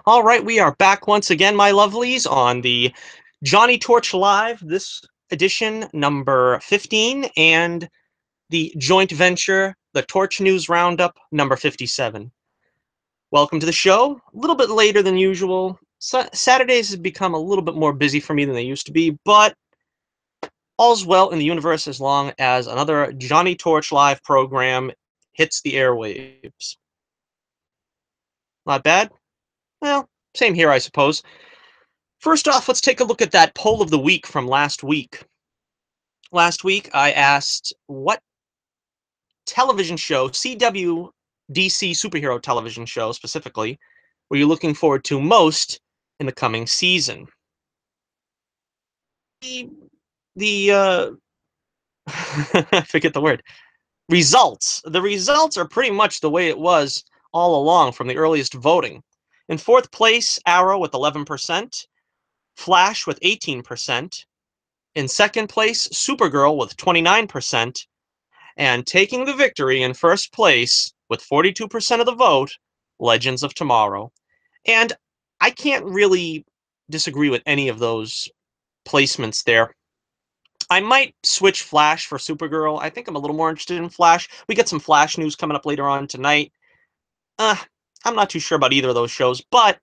All right, we are back once again, my lovelies, on the Johnnie Torch Live, this edition number 15, and the joint venture, the Torch News Roundup, number 57. Welcome to the show. A little bit later than usual. Saturdays have become a little bit more busy for me than they used to be, but all's well in the universe as long as another Johnnie Torch Live program hits the airwaves. Not bad? Well, same here, I suppose. First off, let's take a look at that poll of the week from last week. Last week, I asked what television show, CW DC superhero television show specifically, were you looking forward to most in the coming season? The I forget the word. Results. The results are pretty much the way it was all along from the earliest voting. In fourth place, Arrow with 11%, Flash with 18%. In second place, Supergirl with 29%, and taking the victory in first place with 42% of the vote, Legends of Tomorrow. And I can't really disagree with any of those placements there. I might switch Flash for Supergirl. I think I'm a little more interested in Flash. We get some Flash news coming up later on tonight. Uh, I'm not too sure about either of those shows, but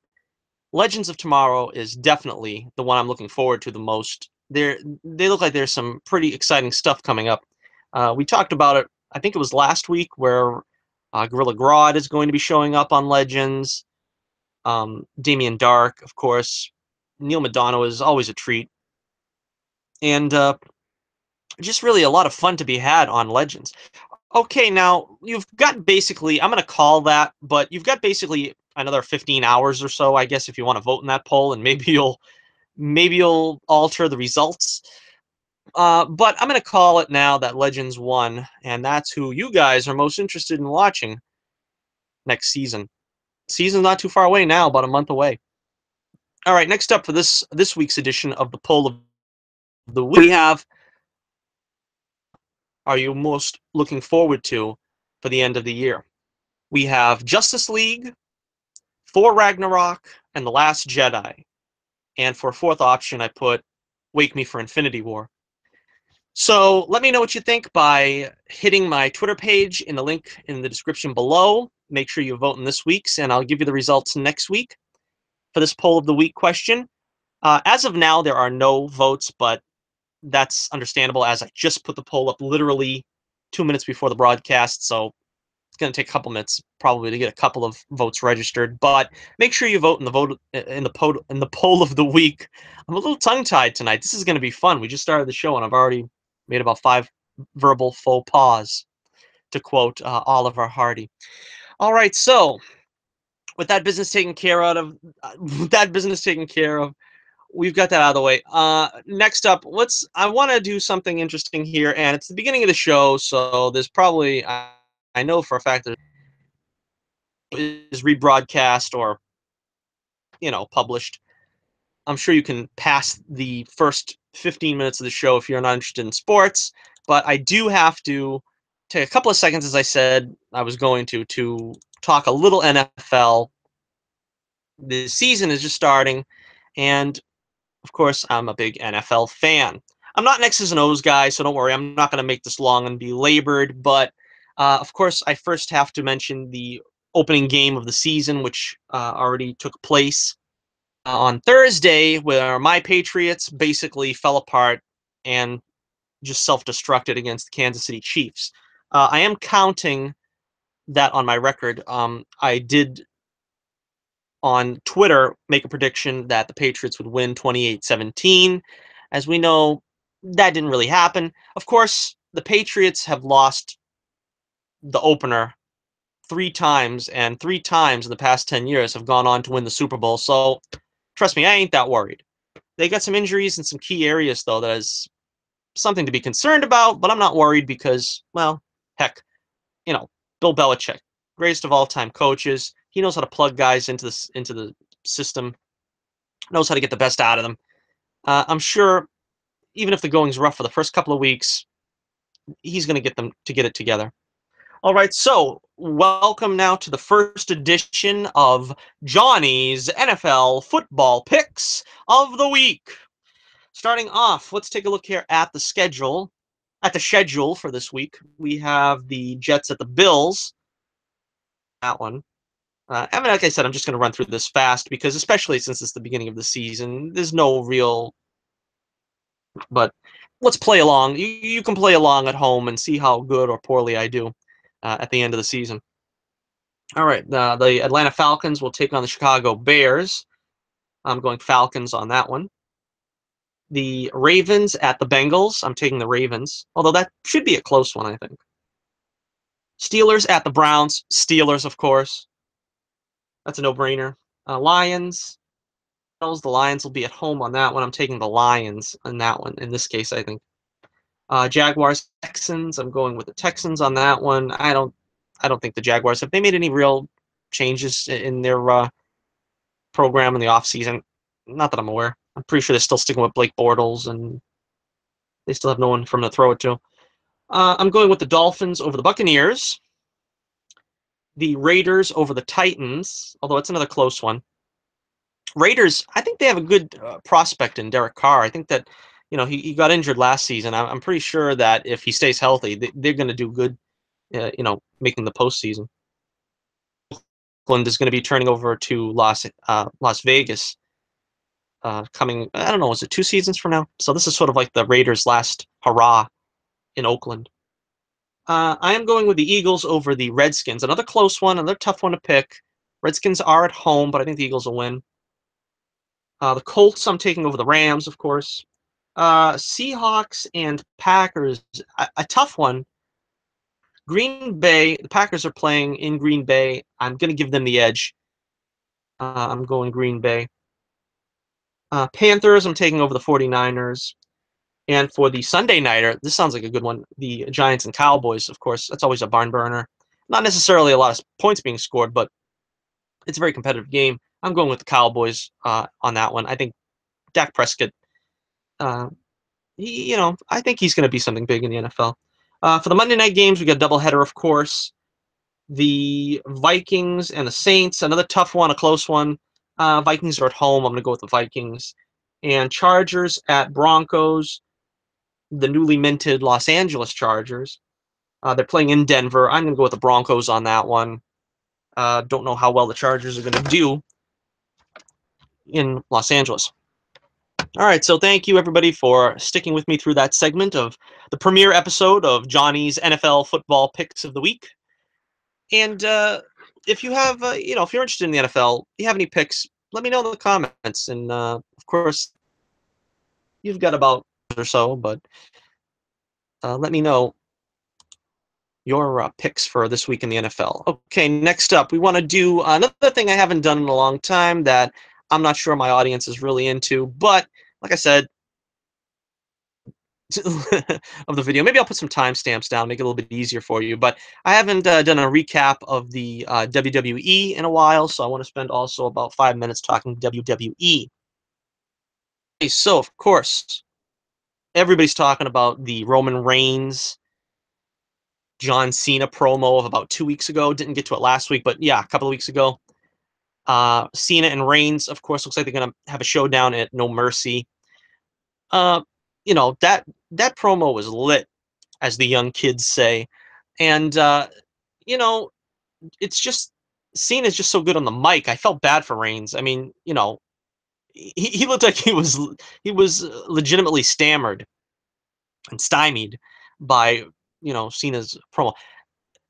Legends of Tomorrow is definitely the one I'm looking forward to the most. They look like there's some pretty exciting stuff coming up. We talked about it, I think it was last week, where Gorilla Grodd is going to be showing up on Legends. Damien Dark, of course. Neil Madonna is always a treat. And just really a lot of fun to be had on Legends. Okay, now you've got basically, I'm going to call that, but you've got basically another 15 hours or so, I guess, if you want to vote in that poll, and maybe you'll alter the results. But I'm going to call it now that Legends won, and that's who you guys are most interested in watching next season. Season's not too far away now, about a month away. All right, next up for this week's edition of the poll of the week, we have, are you most looking forward to for the end of the year? We have Justice League, Thor Ragnarok, and The Last Jedi. And for a fourth option, I put Wake Me for Infinity War. So let me know what you think by hitting my Twitter page in the link in the description below. Make sure you vote in this week's, and I'll give you the results next week for this poll of the week question. As of now, there are no votes, but that's understandable as I just put the poll up literally 2 minutes before the broadcast, so it's going to take a couple minutes probably to get a couple of votes registered. But make sure you vote in the poll of the week. I'm a little tongue-tied tonight. This is going to be fun. We just started the show, and I've already made about 5 verbal faux pas, to quote Oliver Hardy. All right, so with that business taken care of, we've got that out of the way. Next up, I want to do something interesting here, and it's the beginning of the show, so there's probably, I know for a fact there is rebroadcast or, published. I'm sure you can pass the first 15 minutes of the show if you're not interested in sports, but I do have to take a couple of seconds, as I said I was going to talk a little NFL. The season is just starting, and of course, I'm a big NFL fan. I'm not an X's and O's guy, so don't worry. I'm not going to make this long and be labored, but of course, I first have to mention the opening game of the season, which already took place on Thursday, where my Patriots basically fell apart and just self-destructed against the Kansas City Chiefs. I am counting that on my record. I did on Twitter make a prediction that the Patriots would win 28-17. As we know, that didn't really happen. Of course, the Patriots have lost the opener 3 times, and 3 times in the past 10 years have gone on to win the Super Bowl. So, trust me, I ain't that worried. They got some injuries in some key areas, though, that is something to be concerned about, but I'm not worried because, well, heck, you know, Bill Belichick, greatest of all-time coaches. He knows how to plug guys into the system, knows how to get the best out of them. I'm sure, even if the going's rough for the first couple of weeks, he's going to get them to get it together. All right, so welcome now to the first edition of Johnny's NFL football picks of the week. Starting off, let's take a look here at the schedule. At the schedule for this week, we have the Jets at the Bills. That one. I mean, like I said, I'm just going to run through this fast because, especially since it's the beginning of the season, there's no real. But let's play along. You can play along at home and see how good or poorly I do at the end of the season. All right, the Atlanta Falcons will take on the Chicago Bears. I'm going Falcons on that one. The Ravens at the Bengals. I'm taking the Ravens, although that should be a close one, I think. Steelers at the Browns. Steelers, of course. That's a no-brainer. Lions. The Lions will be at home on that one. I'm taking the Lions on that one. In this case, I think. Jaguars, Texans. I'm going with the Texans on that one. I don't think the Jaguars have they made any real changes in their program in the offseason. Not that I'm aware. I'm pretty sure they're still sticking with Blake Bortles, and they still have no one from to throw it to. I'm going with the Dolphins over the Buccaneers. The Raiders over the Titans, although it's another close one. Raiders, I think they have a good prospect in Derek Carr. I think that, he got injured last season. I'm pretty sure that if he stays healthy, they're going to do good, making the postseason. Oakland is going to be turning over to Las Vegas coming, I don't know, is it 2 seasons from now? So this is sort of like the Raiders' last hurrah in Oakland. I am going with the Eagles over the Redskins. Another close one, another tough one to pick. Redskins are at home, but I think the Eagles will win. The Colts, I'm taking over the Rams, of course. Seahawks and Packers, a tough one. Green Bay, the Packers are playing in Green Bay. I'm going to give them the edge. I'm going Green Bay. Panthers, I'm taking over the 49ers. And for the Sunday nighter, this sounds like a good one. The Giants and Cowboys, of course, that's always a barn burner. Not necessarily a lot of points being scored, but it's a very competitive game. I'm going with the Cowboys on that one. I think Dak Prescott, uh, I think he's going to be something big in the NFL. For the Monday night games, we got a doubleheader, of course. The Vikings and the Saints, another tough one, a close one. Vikings are at home. I'm going to go with the Vikings. And Chargers at Broncos, the newly minted Los Angeles Chargers. They're playing in Denver. I'm going to go with the Broncos on that one. Don't know how well the Chargers are going to do in Los Angeles. All right, so thank you everybody for sticking with me through that segment of the premiere episode of Johnny's NFL football picks of the week. And if you have, if you're interested in the NFL, you have any picks, let me know in the comments. And of course, you've got about or so, but let me know your picks for this week in the NFL. Okay, next up, we want to do another thing I haven't done in a long time that I'm not sure my audience is really into, but like I said, of the video, maybe I'll put some timestamps down, make it a little bit easier for you, but I haven't done a recap of the WWE in a while, so I want to spend also about 5 minutes talking WWE. Okay, so, of course, everybody's talking about the Roman Reigns John Cena promo of about 2 weeks ago. Didn't get to it last week, but yeah, a couple of weeks ago. Cena and Reigns, of course, looks like they're going to have a showdown at No Mercy. Uh, that promo was lit, as the young kids say, and you know, it's just Cena's just so good on the mic. I felt bad for Reigns. I mean, he looked like he was legitimately stammered and stymied by Cena's promo.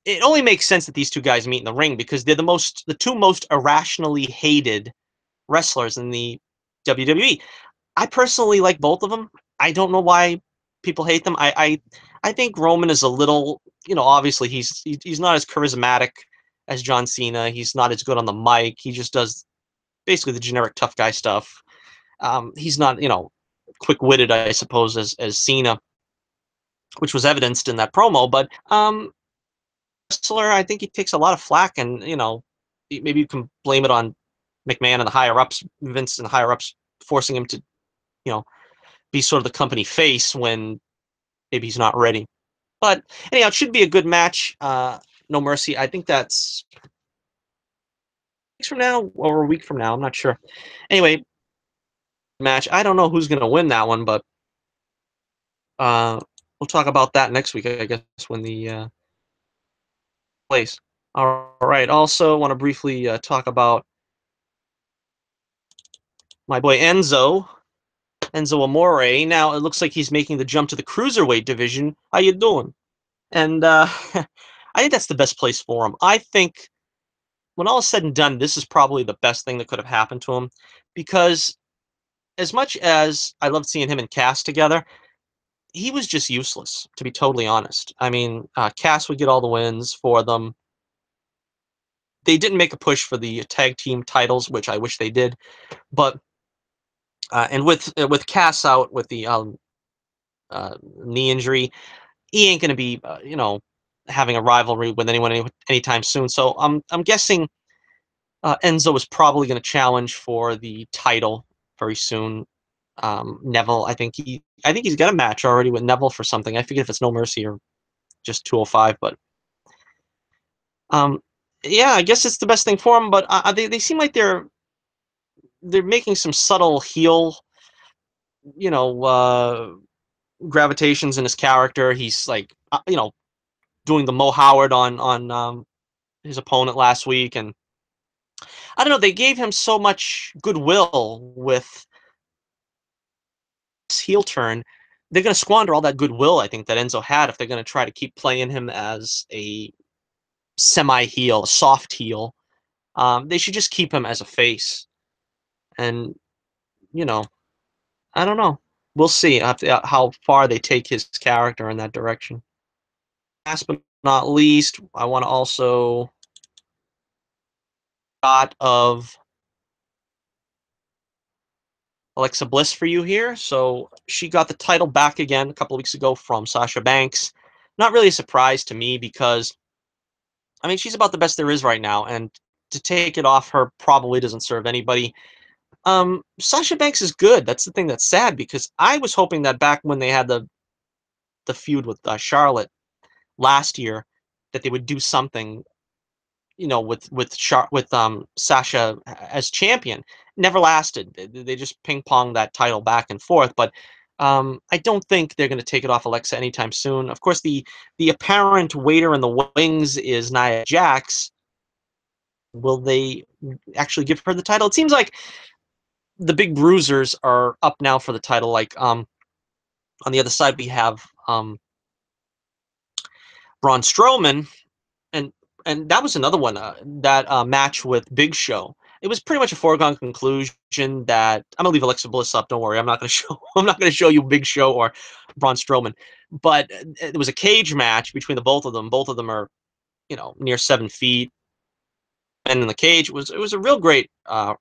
It only makes sense that these two guys meet in the ring because they're the two most irrationally hated wrestlers in the WWE. I personally like both of them. I don't know why people hate them. I think Roman is a little, obviously he's not as charismatic as John Cena. He's not as good on the mic. He just does basically the generic tough guy stuff. He's not, quick-witted, I suppose, as Cena, which was evidenced in that promo. But wrestler, I think he takes a lot of flack, and maybe you can blame it on McMahon and the higher ups, Vince and the higher ups, forcing him to, you know, be sort of the company face when maybe he's not ready. But anyhow, it should be a good match. No Mercy. I think that's weeks from now or a week from now. I'm not sure. Anyway, match. I don't know who's going to win that one, but uh, we'll talk about that next week, I guess, when the place. All right. Also, want to briefly talk about my boy Enzo Amore. Now it looks like he's making the jump to the cruiserweight division. How you doing? And I think that's the best place for him. I think when all is said and done, this is probably the best thing that could have happened to him, because as much as I loved seeing him and Cass together, he was just useless, to be totally honest. I mean, Cass would get all the wins for them. They didn't make a push for the tag team titles, which I wish they did. But and with Cass out with the knee injury, he ain't going to be having a rivalry with anyone anytime soon. So I'm guessing Enzo is probably going to challenge for the title very soon. Neville, I think he's got a match already with Neville for something. I forget if it's No Mercy or just 205, but um, yeah, I guess it's the best thing for him. But they seem like they're making some subtle heel, you know, gravitations in his character. He's like, doing the Mo Howard on his opponent last week, and I don't know. They gave him so much goodwill with this heel turn. They're going to squander all that goodwill, I think, that Enzo had if they're going to try to keep playing him as a semi heel, a soft heel. They should just keep him as a face. And, you know, I don't know. We'll see how far they take his character in that direction. Last but not least, I want to also thought of Alexa Bliss for you here. So she got the title back again a couple of weeks ago from Sasha Banks. Not really a surprise to me because, I mean, she's about the best there is right now, and to take it off her probably doesn't serve anybody. Sasha Banks is good. That's the thing that's sad, because I was hoping that back when they had the feud with Charlotte last year, that they would do something, with Sasha as champion. Never lasted. They just ping pong that title back and forth. But I don't think they're going to take it off Alexa anytime soon. Of course, the apparent waiter in the wings is Nia Jax. Will they actually give her the title? It seems like the big bruisers are up now for the title. Like on the other side, we have Braun Strowman, and that was another one, that match with Big Show. It was pretty much a foregone conclusion that I'm gonna leave Alexa Bliss up. Don't worry, I'm not gonna show I'm not gonna show you Big Show or Braun Strowman. But it was a cage match between the both of them. Both of them are near 7 feet. And in the cage, it was a real great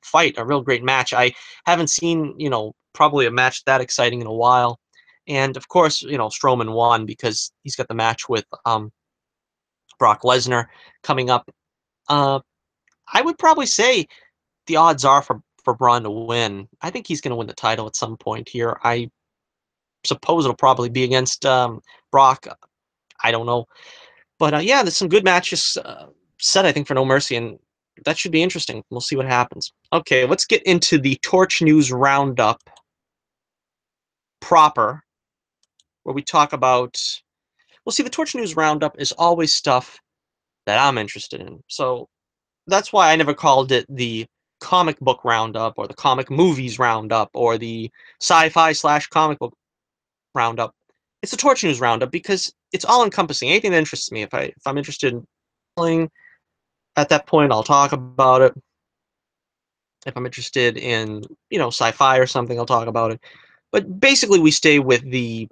fight, a real great match. I haven't seen probably a match that exciting in a while. And of course, Strowman won because he's got the match with Brock Lesnar coming up. Uh, I would probably say the odds are for Braun to win. I think he's going to win the title at some point here. I suppose it'll probably be against Brock. I don't know, but yeah, there's some good matches set, I think, for No Mercy, and that should be interesting. We'll see what happens. Okay, let's get into the Torch News Roundup proper, where we talk about. Well, see, the Torch News Roundup is always stuff that I'm interested in. So that's why I never called it the comic book roundup or the comic movies roundup or the sci-fi/comic book roundup. It's the Torch News roundup because it's all encompassing. Anything that interests me. If I'm interested in playing, at that point I'll talk about it. If I'm interested in sci-fi or something, I'll talk about it. But basically, we stay with the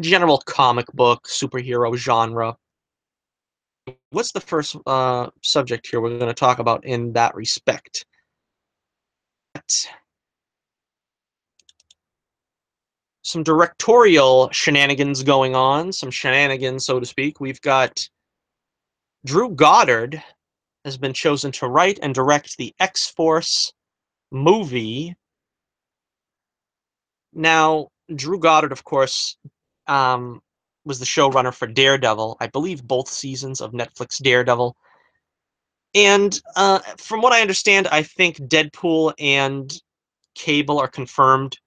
general comic book superhero genre. What's the first subject here we're going to talk about in that respect? Some directorial shenanigans going on, some shenanigans, so to speak. We've got Drew Goddard has been chosen to write and direct the X-Force movie. Now, Drew Goddard, of course, was the showrunner for Daredevil, I believe both seasons of Netflix Daredevil. And from what I understand, I think Deadpool and Cable are confirmed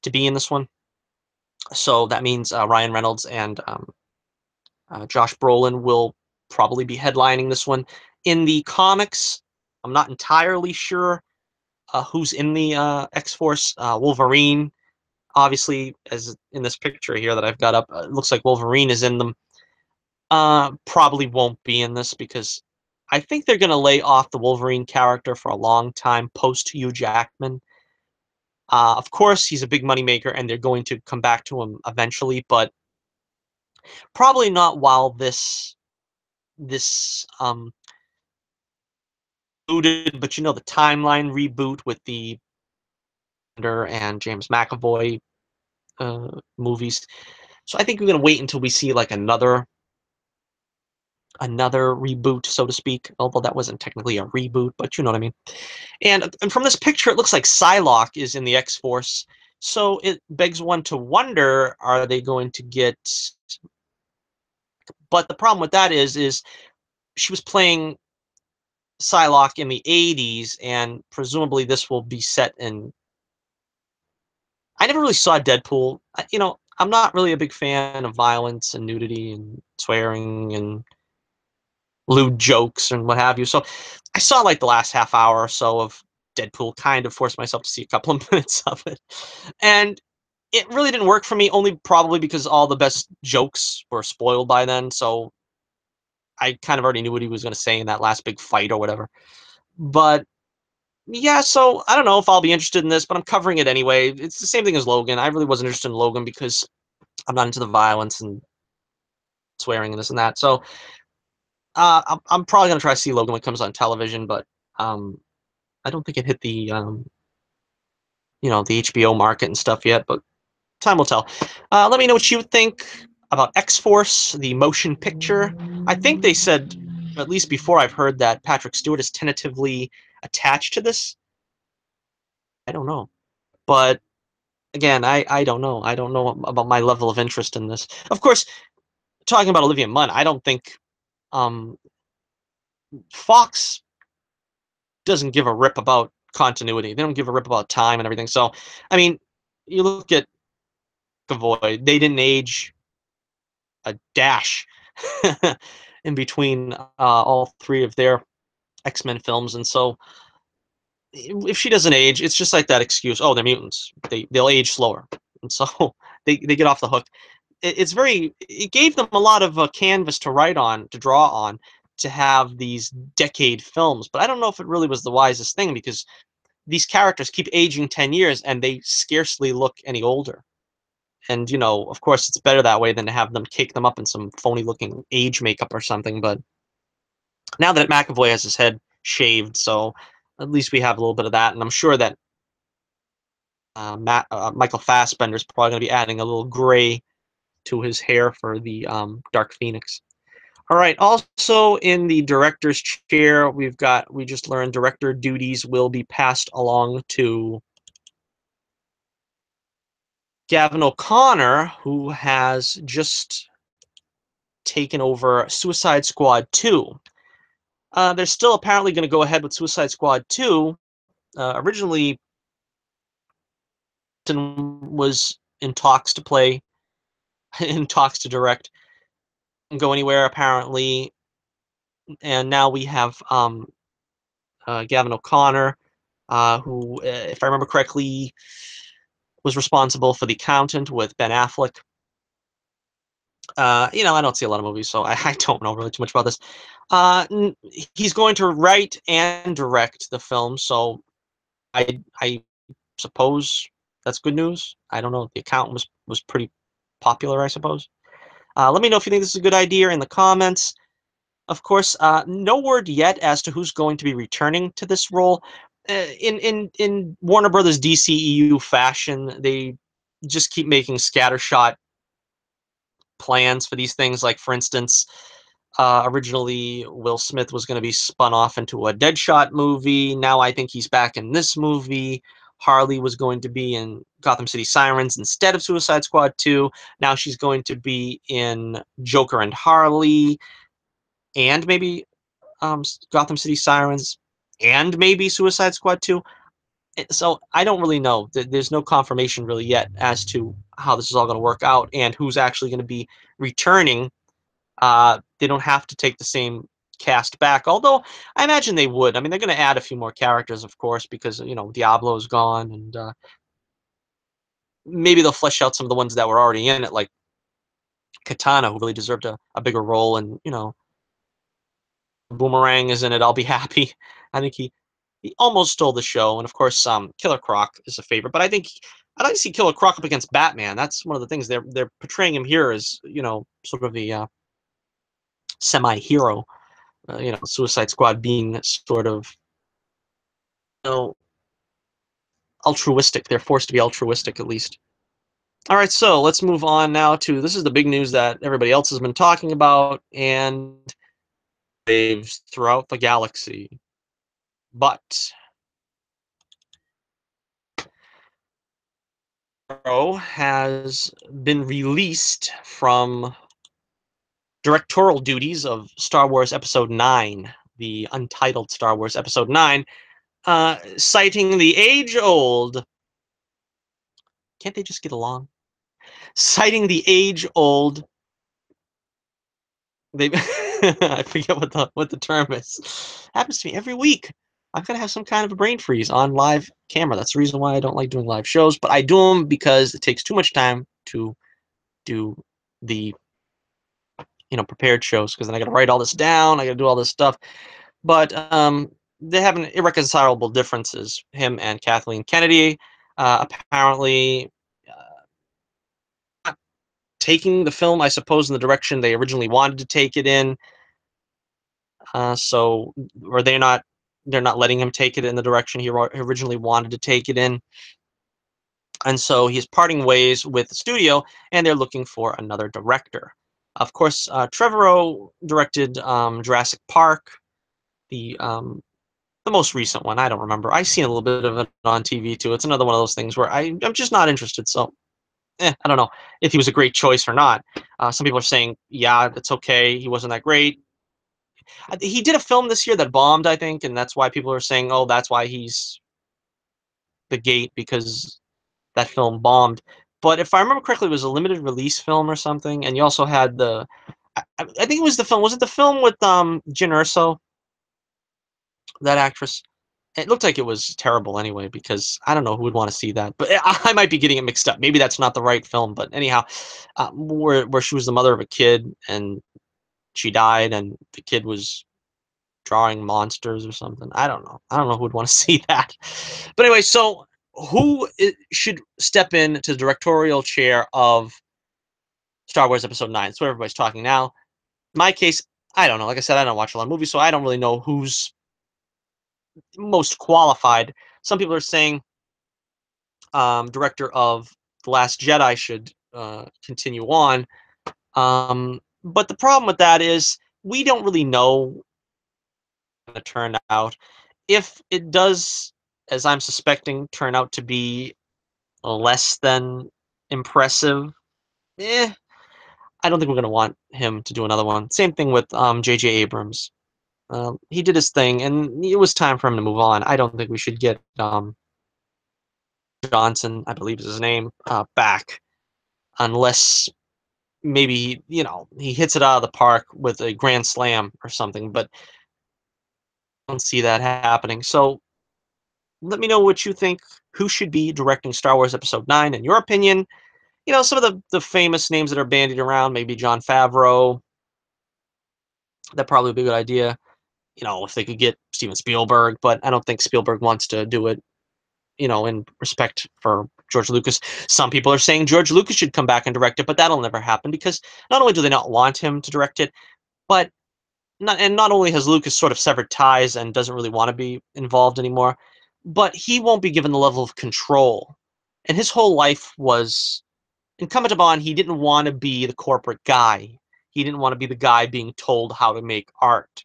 to be in this one. So that means Ryan Reynolds and Josh Brolin will probably be headlining this one. In the comics, I'm not entirely sure who's in the X-Force. Wolverine, obviously, as in this picture here that I've got up, it looks like Wolverine is in them. Probably won't be in this because I think they're going to lay off the Wolverine character for a long time post Hugh Jackman. Of course, he's a big moneymaker, and they're going to come back to him eventually, but probably not while this booted. But the timeline reboot with the and James McAvoy movies. So I think we're gonna wait until we see like another reboot, so to speak. Although that wasn't technically a reboot, but you know what I mean. And from this picture, it looks like Psylocke is in the X Force. So it begs one to wonder: are they going to get? But the problem with that is she was playing Psylocke in the '80s, and presumably this will be set in. I never really saw Deadpool. I'm not really a big fan of violence and nudity and swearing and lewd jokes and what have you. So I saw like the last half hour or so of Deadpool, kind of forced myself to see a couple of minutes of it. And it really didn't work for me, only probably because all the best jokes were spoiled by then. So I kind of already knew what he was going to say in that last big fight or whatever. But yeah, so I don't know if I'll be interested in this, but I'm covering it anyway. It's the same thing as Logan. I really wasn't interested in Logan because I'm not into the violence and swearing and this and that. So I'm probably gonna try to see Logan when it comes on television, but um, I don't think it hit the the HBO market and stuff yet. But time will tell. Let me know what you think about X Force, the motion picture. I think they said, at least before I've heard, that Patrick Stewart is tentatively attached to this. I don't know, but again, I don't know. I don't know about my level of interest in this. Of course, talking about Olivia Munn, I don't think um, Fox doesn't give a rip about continuity. They don't give a rip about time and everything. So, I mean, you look at Avoid, they didn't age a dash in between all three of their X-Men films, and so if she doesn't age, it's just like that excuse. Oh, they're mutants. They'll age slower, and so they get off the hook. It gave them a lot of canvas to write on, to draw on, to have these decade films. But I don't know if it really was the wisest thing because these characters keep aging 10 years and they scarcely look any older. And of course, it's better that way than to have them cake them up in some phony looking age makeup or something. But now that McAvoy has his head shaved, so at least we have a little bit of that. And I'm sure that Michael Fassbender is probably going to be adding a little gray to his hair for the Dark Phoenix. All right. Also, in the director's chair, we just learned director duties will be passed along to Gavin O'Connor, who has just taken over Suicide Squad 2. They're still apparently going to go ahead with Suicide Squad 2. Originally, was in talks to play, in talks to direct, and go anywhere apparently. And now we have Gavin O'Connor, who, if I remember correctly, was responsible for The Accountant with Ben Affleck. I don't see a lot of movies, so I don't know really too much about this. He's going to write and direct the film, so I suppose that's good news. I don't know. The Accountant was pretty popular, I suppose. Let me know if you think this is a good idea in the comments. Of course, no word yet as to who's going to be returning to this role. In Warner Brothers DCEU fashion, they just keep making scattershot plans for these things. Like, for instance, originally Will Smith was going to be spun off into a Deadshot movie. Now I think he's back in this movie. Harley was going to be in Gotham City Sirens instead of Suicide Squad 2. Now she's going to be in Joker and Harley, and maybe Gotham City Sirens, and maybe Suicide Squad 2. So I don't really know. There's no confirmation really yet as to how this is all going to work out and who's actually going to be returning. They don't have to take the same cast back, although I imagine they would. I mean, they're going to add a few more characters, of course, because Diablo's gone, and maybe they'll flesh out some of the ones that were already in it, like Katana, who really deserved a bigger role, and Boomerang is in it. I'll be happy. I think he almost stole the show, and of course, Killer Croc is a favorite. But I think I'd like to see Killer Croc up against Batman. That's one of the things they're portraying him here as sort of a semi-hero. Suicide Squad being sort of you know altruistic. They're forced to be altruistic at least. All right, so let's move on now to this is the big news that everybody else has been talking about and waves throughout the galaxy. But Trevorrow has been released from directorial duties of Star Wars Episode 9, the untitled Star Wars Episode 9, citing the age-old. Can't they just get along? Citing the age-old. They, I forget what the term is. Happens to me every week. I'm gonna have some kind of a brain freeze on live camera. That's the reason why I don't like doing live shows. But I do them because it takes too much time to do the prepared shows, because then I got to write all this down. I got to do all this stuff. But they have an irreconcilable differences. Him and Kathleen Kennedy apparently not taking the film, I suppose, in the direction they originally wanted to take it in. Or they're not letting him take it in the direction he originally wanted to take it in. And so he's parting ways with the studio, and they're looking for another director. Of course, Trevorrow directed Jurassic Park, the most recent one. I don't remember. I seen a little bit of it on TV too. It's another one of those things where I'm just not interested. So, I don't know if he was a great choice or not. Some people are saying, yeah, it's okay. He wasn't that great. He did a film this year that bombed, I think, and that's why people are saying, oh, that's why he's the gate, because that film bombed. But if I remember correctly, it was a limited release film or something, and you also had I think it was the film. Was it the film with Jyn Erso, that actress? It looked like it was terrible anyway, because I don't know who would want to see that. But I might be getting it mixed up. Maybe that's not the right film. But anyhow, where she was the mother of a kid and she died, and the kid was drawing monsters or something. I don't know. I don't know who would want to see that. But anyway, so should step in to the directorial chair of Star Wars Episode 9? That's what everybody's talking now. In my case, I don't know. Like I said, I don't watch a lot of movies, so I don't really know who's most qualified. Some people are saying director of The Last Jedi should continue on. But the problem with that is we don't really know how to turn out. If it does, as I'm suspecting, turn out to be less than impressive, I don't think we're going to want him to do another one. Same thing with J.J. Abrams. He did his thing, and it was time for him to move on. I don't think we should get Johnson, I believe is his name, back, unless maybe he hits it out of the park with a grand slam or something. But I don't see that happening. So let me know what you think. Who should be directing Star Wars Episode 9 in your opinion? Some of the famous names that are bandied around, maybe Jon Favreau. That'd probably be a good idea. If they could get Steven Spielberg, but I don't think Spielberg wants to do it, in respect for George Lucas. Some people are saying George Lucas should come back and direct it, but that'll never happen, because not only do they not want him to direct it, but not only has Lucas sort of severed ties and doesn't really want to be involved anymore, but he won't be given the level of control. And his whole life was incumbent upon, he didn't want to be the corporate guy. He didn't want to be the guy being told how to make art.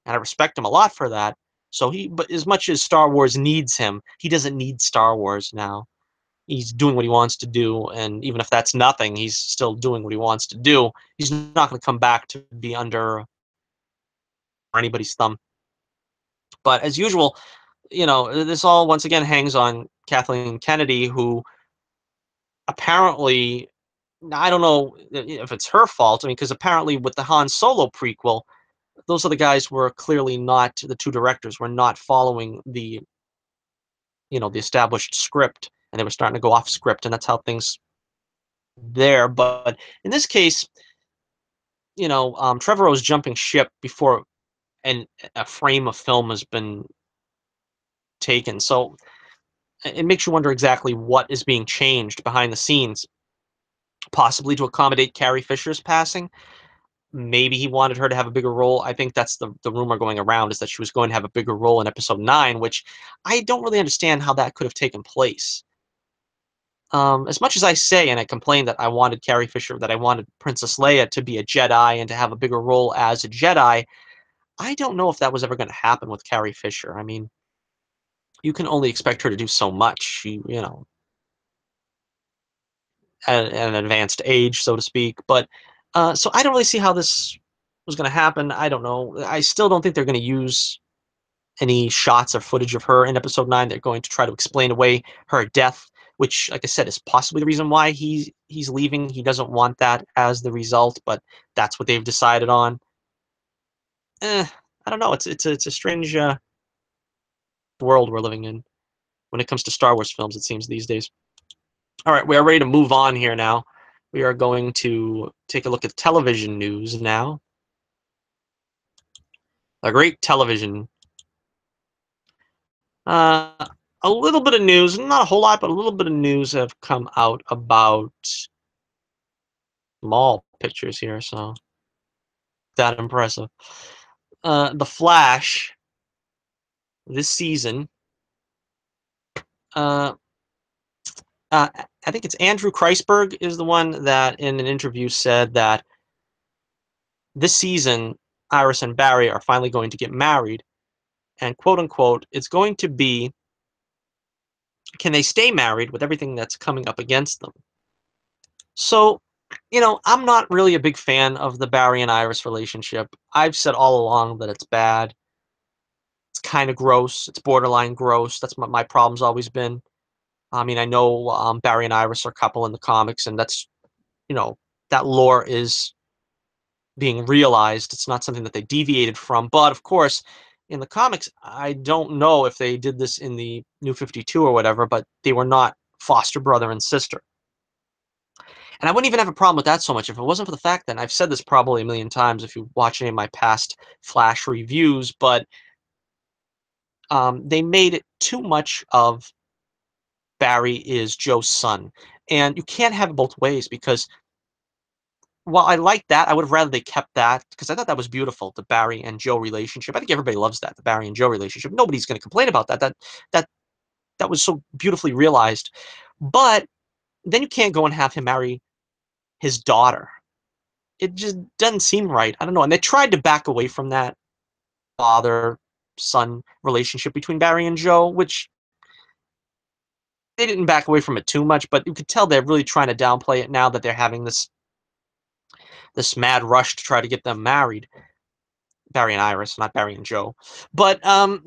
And I respect him a lot for that. So but as much as Star Wars needs him, he doesn't need Star Wars now. He's doing what he wants to do, and even if that's nothing, he's still doing what he wants to do. He's not going to come back to be under anybody's thumb. But as usual, this all once again hangs on Kathleen Kennedy, who apparently, I don't know if it's her fault. I mean, because apparently with the Han Solo prequel, those other guys were clearly not, the two directors were not following the established script, and they were starting to go off script, and that's how things there. But in this case, Trevorrow is jumping ship before a frame of film has been taken. So it makes you wonder exactly what is being changed behind the scenes, possibly to accommodate Carrie Fisher's passing. Maybe he wanted her to have a bigger role. I think that's the rumor going around, is that she was going to have a bigger role in episode 9, which I don't really understand how that could have taken place. As much as I say and I complain that I wanted Carrie Fisher, that I wanted Princess Leia to be a Jedi and to have a bigger role as a Jedi, I don't know if that was ever going to happen with Carrie Fisher. I mean, you can only expect her to do so much. She, at an advanced age, so to speak. But so I don't really see how this was going to happen. I don't know. I still don't think they're going to use any shots or footage of her in episode 9. They're going to try to explain away her death, which, like I said, is possibly the reason why he's leaving. He doesn't want that as the result, but that's what they've decided on. I don't know. It's a strange world we're living in when it comes to Star Wars films, it seems, these days. All right, we are ready to move on here now. We are going to take a look at television news now. A great television. Uh, a little bit of news, not a whole lot, but a little bit of news have come out about mall pictures here, so that impressive. The Flash this season. Uh, I think it's Andrew Kreisberg is the one that in an interview said that this season Iris and Barry are finally going to get married, and quote unquote, it's going to be, can they stay married with everything that's coming up against them? So, I'm not really a big fan of the Barry and Iris relationship. I've said all along that it's bad. It's kind of gross. It's borderline gross. That's what my problem's always been. I mean, I know Barry and Iris are a couple in the comics, and that's, that lore is being realized. It's not something that they deviated from. But of course, in the comics, I don't know if they did this in the New 52 or whatever, but they were not foster brother and sister. And I wouldn't even have a problem with that so much if it wasn't for the fact that, and I've said this probably a million times if you watch any of my past Flash reviews, but they made it too much of Barry is Joe's son. And you can't have it both ways, because while I like that, I would have rather they kept that, because I thought that was beautiful, the Barry and Joe relationship. I think everybody loves that, the Barry and Joe relationship. Nobody's going to complain about that. That was so beautifully realized. But then you can't go and have him marry his daughter. It just doesn't seem right. I don't know. And they tried to back away from that father-son relationship between Barry and Joe, which they didn't back away from it too much, but you could tell they're really trying to downplay it now that they're having this mad rush to try to get them married. Barry and Iris, not Barry and Joe. But yeah,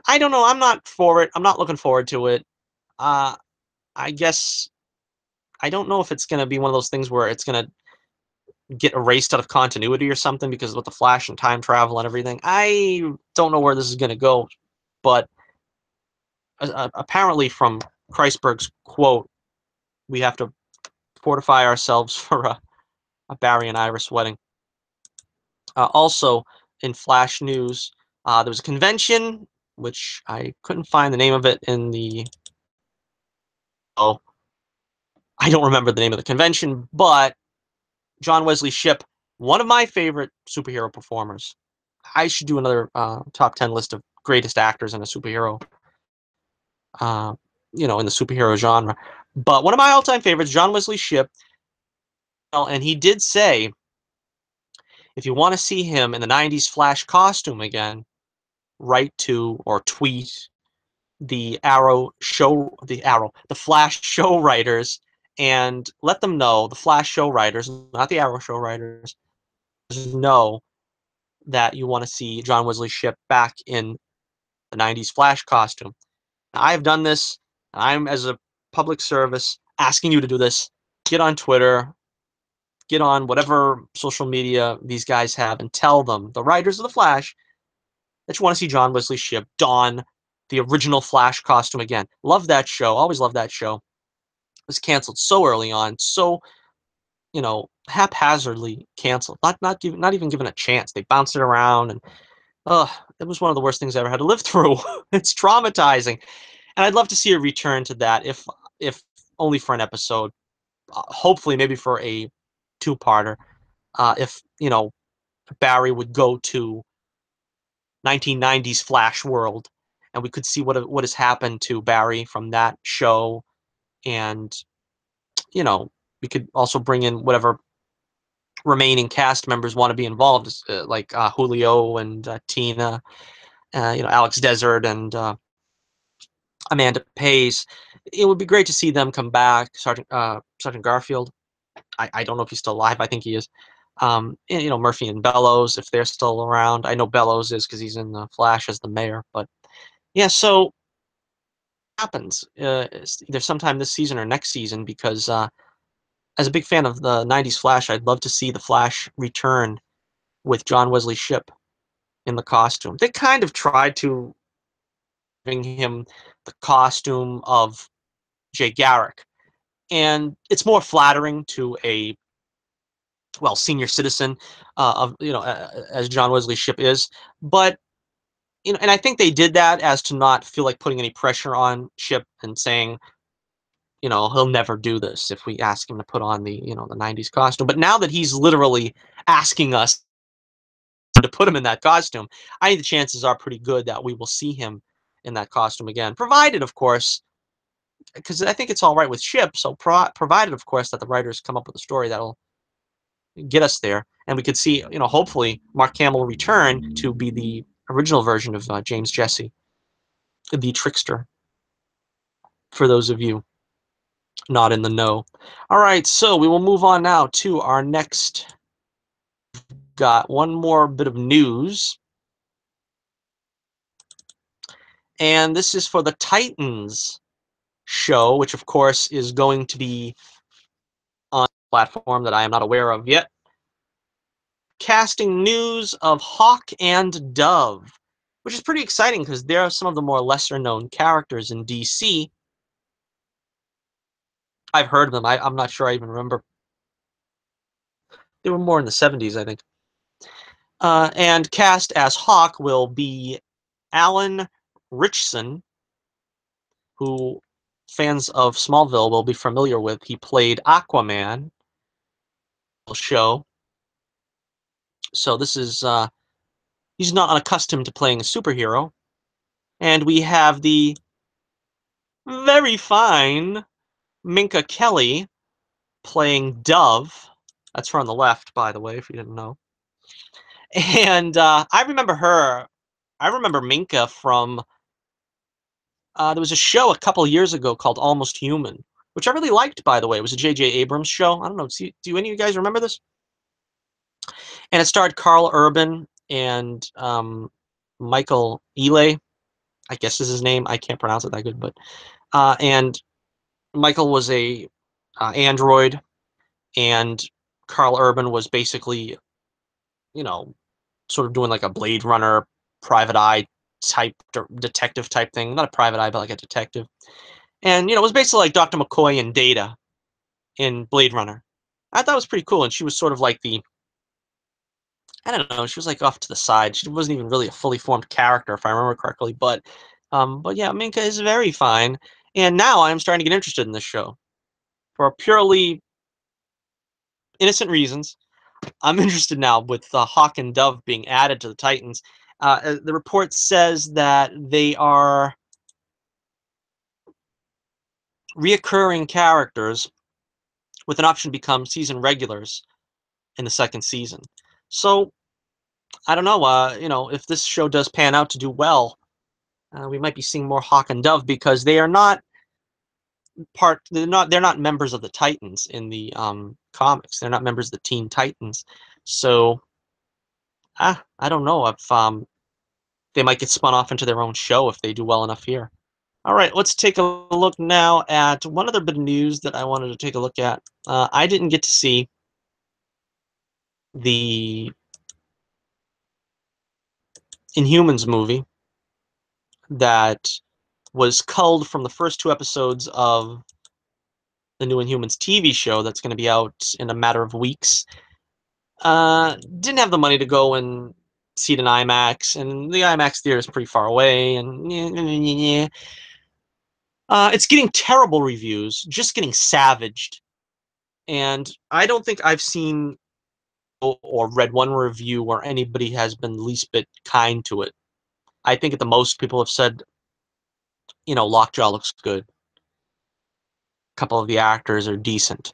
I don't know. I'm not for it. I'm not looking forward to it. Uh, I guess I don't know if it's going to be one of those things where it's going to get erased out of continuity or something, because with the Flash and time travel and everything, I don't know where this is going to go. But apparently, from Kreisberg's quote, we have to fortify ourselves for a Barry and Iris wedding. Also, in Flash news, there was a convention, which I couldn't find the name of it in the. Oh, I don't remember the name of the convention, but John Wesley Shipp, one of my favorite superhero performers. I should do another top 10 list of greatest actors in a superhero, uh, in the superhero genre. But one of my all-time favorites, John Wesley Shipp, and he did say, if you want to see him in the 90s Flash costume again, write to or tweet the Flash show writers and let them know, the Flash show writers, not the Arrow show writers, know that you want to see John Wesley Shipp back in the 90s Flash costume. I've done this. I'm, as a public service, asking you to do this. Get on Twitter, get on whatever social media these guys have, and tell them, the writers of The Flash, that you want to see John Wesley Shipp don the original Flash costume again. Love that show. Always loved that show. It was canceled so early on, so, haphazardly canceled. Not even given a chance. They bounced it around, and it was one of the worst things I ever had to live through. It's traumatizing, and I'd love to see a return to that, if only for an episode. Hopefully, maybe for a two-parter. If Barry would go to 1990s Flash world, and we could see what has happened to Barry from that show, and you know we could also bring in whatever remaining cast members want to be involved, like Julio and Tina, Alex Desert and Amanda Pace. It would be great to see them come back. Sergeant Garfield. I don't know if he's still alive. I think he is. And, Murphy and Bellows, if they're still around. I know Bellows is because he's in the Flash as the mayor. But yeah, so happens either sometime this season or next season, because as a big fan of the 90s Flash, I'd love to see the Flash return with John Wesley Shipp in the costume. They kind of tried to bring him the costume of Jay Garrick, and it's more flattering to a senior citizen of as John Wesley Shipp is. But and I think they did that as to not feel like putting any pressure on Shipp and saying, he'll never do this if we ask him to put on the 90s costume. But now that he's literally asking us to put him in that costume, I think the chances are pretty good that we will see him in that costume again, provided, of course, because I think it's all right with Shipp. So provided, of course, that the writers come up with a story that'll get us there, and we could see, hopefully Mark Hamill return to be the original version of James Jesse, the trickster. For those of you not in the know. All right, so we will move on now to our next. Got one more bit of news, and this is for the Titans show, which of course is going to be on a platform that I am not aware of yet. Casting news of Hawk and Dove, which is pretty exciting because they're some of the more lesser known characters in DC. I've heard of them. I'm not sure I even remember. They were more in the 70s, I think. And cast as Hawk will be Alan Ritchson, who fans of Smallville will be familiar with. He played Aquaman show. So this is he's not unaccustomed to playing a superhero. And we have the very fine Minka Kelly playing Dove. That's her on the left, by the way, if you didn't know. And I remember her. I remember Minka from there was a show a couple years ago called Almost Human, which I really liked, by the way. It was a J.J. Abrams show. I don't know. Do any of you guys remember this? And it starred Carl Urban and Michael Ealy, I guess is his name. I can't pronounce it that good, but and Michael was a android, and Carl Urban was basically, you know, sort of doing like a Blade Runner, private eye type detective type thing. Not a private eye, but like a detective. And it was basically like Dr. McCoy and Data in Blade Runner. I thought it was pretty cool, and she was sort of like I don't know, she was like off to the side. She wasn't even really a fully formed character, if I remember correctly. But yeah, Minka is very fine, and now I'm starting to get interested in this show for purely innocent reasons. I'm interested now with Hawk and Dove being added to the Titans. The report says that they are reoccurring characters with an option to become season regulars in the second season. So I don't know. If this show does pan out to do well, we might be seeing more Hawk and Dove because they are not part. They're not members of the Titans in the comics. They're not members of the Teen Titans. So I don't know if they might get spun off into their own show if they do well enough here. All right, let's take a look now at one other bit of news that I wanted to take a look at. I didn't get to see the Inhumans movie that was culled from the first two episodes of the new Inhumans TV show that's going to be out in a matter of weeks. Didn't have the money to go and see it in IMAX, and the IMAX theater is pretty far away, and it's getting terrible reviews, just getting savaged. And I don't think I've seen or read one review where anybody has been the least bit kind to it. I think at the most people have said, Lockjaw looks good. A couple of the actors are decent.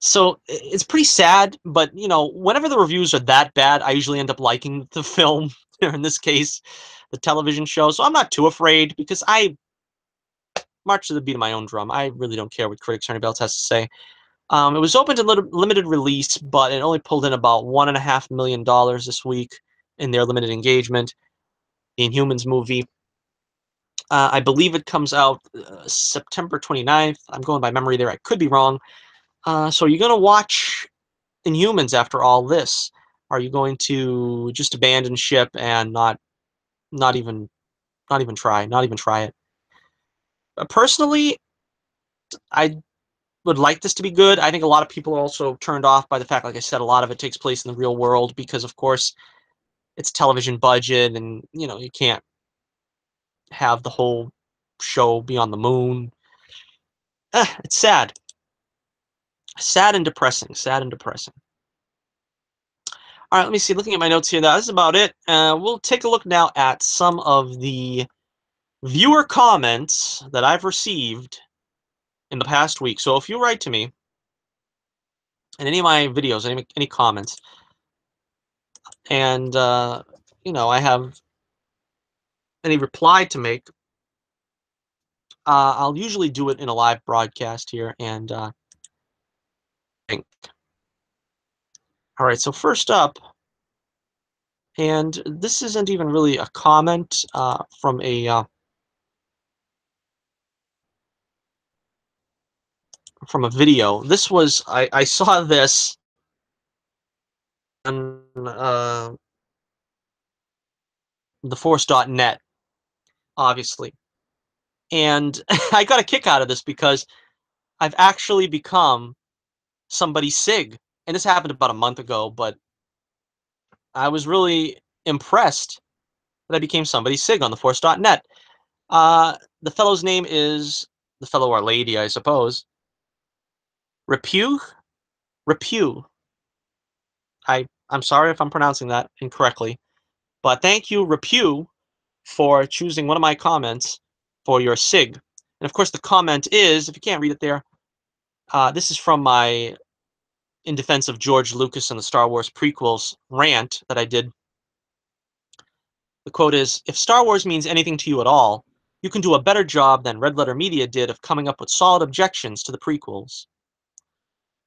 So it's pretty sad, but whenever the reviews are that bad, I usually end up liking the film, or in this case, the television show. So I'm not too afraid because I march to the beat of my own drum. I really don't care what critics or anybody else has to say. It was open to limited release, but it only pulled in about $1.5 million this week in their limited engagement. The Inhumans movie. I believe it comes out September 29th. I'm going by memory there. I could be wrong. So you're going to watch Inhumans after all this? Are you going to just abandon ship and not even try it? Personally, I would like this to be good. I think a lot of people are also turned off by the fact, like I said, a lot of it takes place in the real world because, of course, it's television budget, and you can't have the whole show be on the moon. It's sad and depressing. Sad and depressing. All right, let me see. Looking at my notes here, that's about it. We'll take a look now at some of the viewer comments that I've received in the past week. So if you write to me in any of my videos, any comments, and I have any reply to make, I'll usually do it in a live broadcast here. And all right, so first up, and this isn't even really a comment from a video. This was I saw this on the Force.net, obviously. And I got a kick out of this because I've actually become somebody's SIG. And this happened about a month ago, but I was really impressed that I became somebody's SIG on the Force.net. The fellow's name is, the fellow or lady, I suppose, Repu? Repu. I'm sorry if I'm pronouncing that incorrectly, but thank you, Repu, for choosing one of my comments for your SIG. And of course, the comment is, if you can't read it there, this is from my In Defense of George Lucas and the Star Wars prequels rant that I did. The quote is, "If Star Wars means anything to you at all, you can do a better job than Red Letter Media did of coming up with solid objections to the prequels."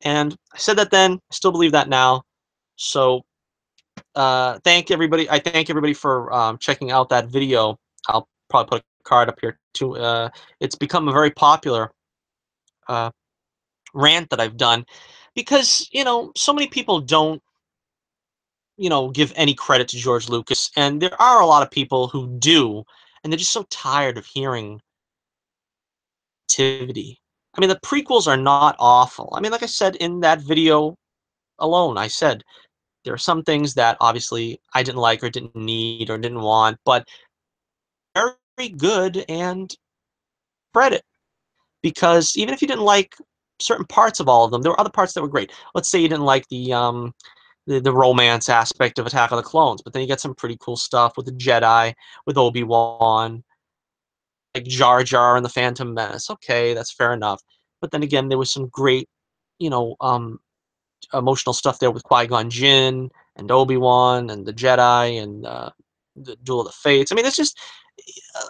And I said that then, I still believe that now. So thank everybody. I thank everybody for checking out that video. I'll probably put a card up here too. It's become a very popular uh, rant that I've done because so many people don't give any credit to George Lucas, and there are a lot of people who do, and they're just so tired of hearing activity. I mean, the prequels are not awful. I mean, like I said in that video alone, I said there are some things that obviously I didn't like or didn't need or didn't want, but very good and credit. Because even if you didn't like certain parts of all of them, there were other parts that were great. Let's say you didn't like the romance aspect of Attack of the Clones, but then you get some pretty cool stuff with the Jedi, with Obi-Wan, like Jar Jar and the Phantom Menace. Okay, that's fair enough. But then again, there was some great, you know, um, emotional stuff there with Qui-Gon Jinn, and Obi-Wan and the Jedi and the Duel of the Fates. I mean, it's just,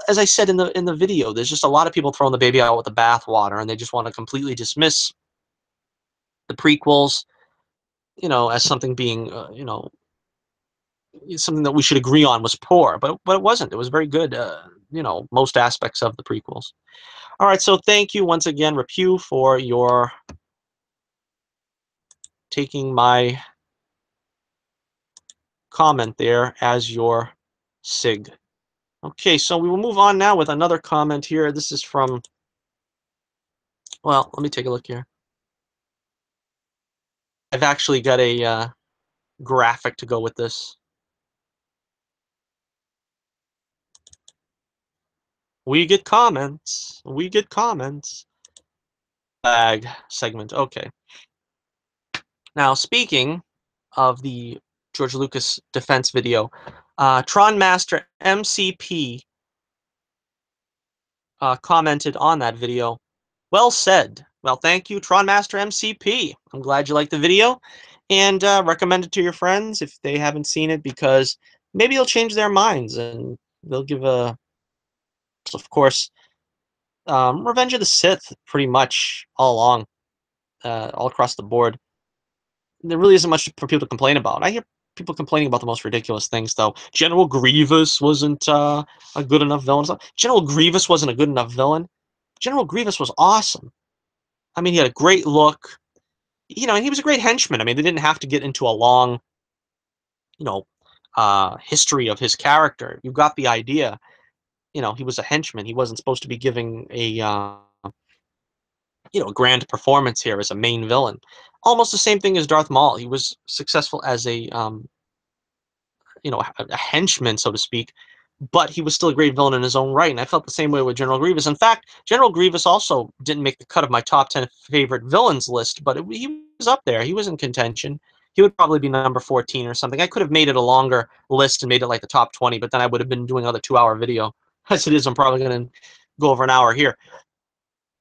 as I said in the video, there's just a lot of people throwing the baby out with the bathwater, and they just want to completely dismiss the prequels, as something being, something that we should agree on was poor, but it wasn't. It was very good. Most aspects of the prequels. All right, so thank you once again, Repew, for your taking my comment there as your SIG. Okay, so we will move on now with another comment here. This is from, well, let me take a look here. I've actually got a graphic to go with this. We get comments. We get comments. Bag segment. Okay. Now, speaking of the George Lucas defense video, Tron Master MCP commented on that video. Well said. Well, thank you, Tron Master MCP. I'm glad you liked the video, and recommend it to your friends if they haven't seen it, because maybe they'll change their minds and they'll give a, of course, Revenge of the Sith pretty much all along, all across the board. There really isn't much for people to complain about. I hear people complaining about the most ridiculous things, though. General Grievous wasn't a good enough villain. General Grievous wasn't a good enough villain. General Grievous was awesome. I mean, he had a great look, and he was a great henchman. I mean, they didn't have to get into a long, you know, history of his character. You got the idea. He was a henchman. He wasn't supposed to be giving a grand performance here as a main villain. Almost the same thing as Darth Maul. He was successful as a henchman, so to speak, but he was still a great villain in his own right. And I felt the same way with General Grievous. In fact, General Grievous also didn't make the cut of my top 10 favorite villains list, but he was up there. He was in contention. He would probably be number 14 or something. I could have made it a longer list and made it like the top 20, but then I would have been doing another 2-hour video. As it is, I'm probably going to go over an hour here.